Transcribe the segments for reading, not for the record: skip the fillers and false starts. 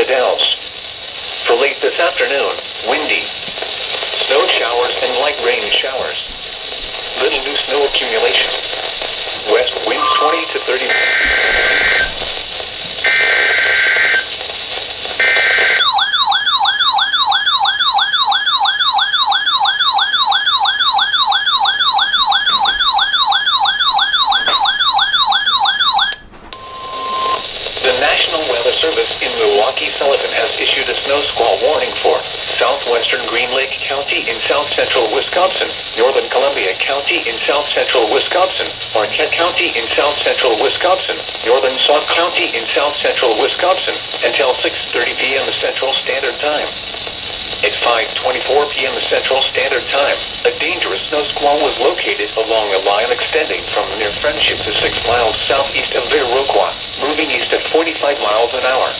the Dells. For late this afternoon, windy. Snow showers and light rain showers. Little new snow accumulation. West winds 20 to 30. The National Weather Service in Milwaukee-Sullivan has issued a snow squall warning for southwestern Green Lake County in south-central Wisconsin, northern Columbia County in south-central Wisconsin, Marquette County in south-central Wisconsin, northern Sauk County in south-central Wisconsin, until 6:30 p.m. Central Standard Time. At 5:24 p.m. Central Standard Time, a dangerous snow squall was located along a line extending from near Friendship to 6 miles southeast of Viroqua, moving east at 45 miles an hour.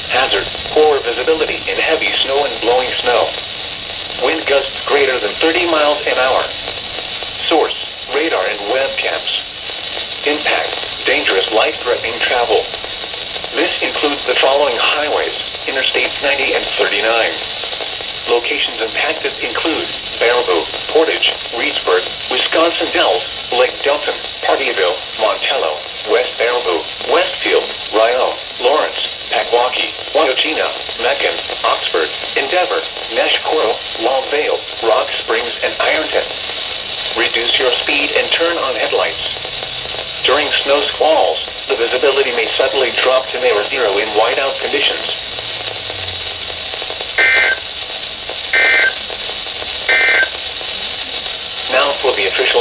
Hazard: poor visibility in heavy snow and blowing snow. Wind gusts greater than 30 miles an hour. Source: radar and webcams. Impact: dangerous, life-threatening travel. This includes the following highways: Interstates 90 and 39. Locations impacted include Baraboo, Portage, Reedsburg, Wisconsin Dells, Lake Delton, Pardeeville, Montello, West Baraboo, Westfield, Rio, Lawrence, Packwaukee, Wauchina, Macon, Oxford, Endeavor, Nashquoro, Long Vale, Rock Springs, and Ironton. Reduce your speed and turn on headlights. During snow squalls, the visibility may suddenly drop to near zero in whiteout conditions. Now for the official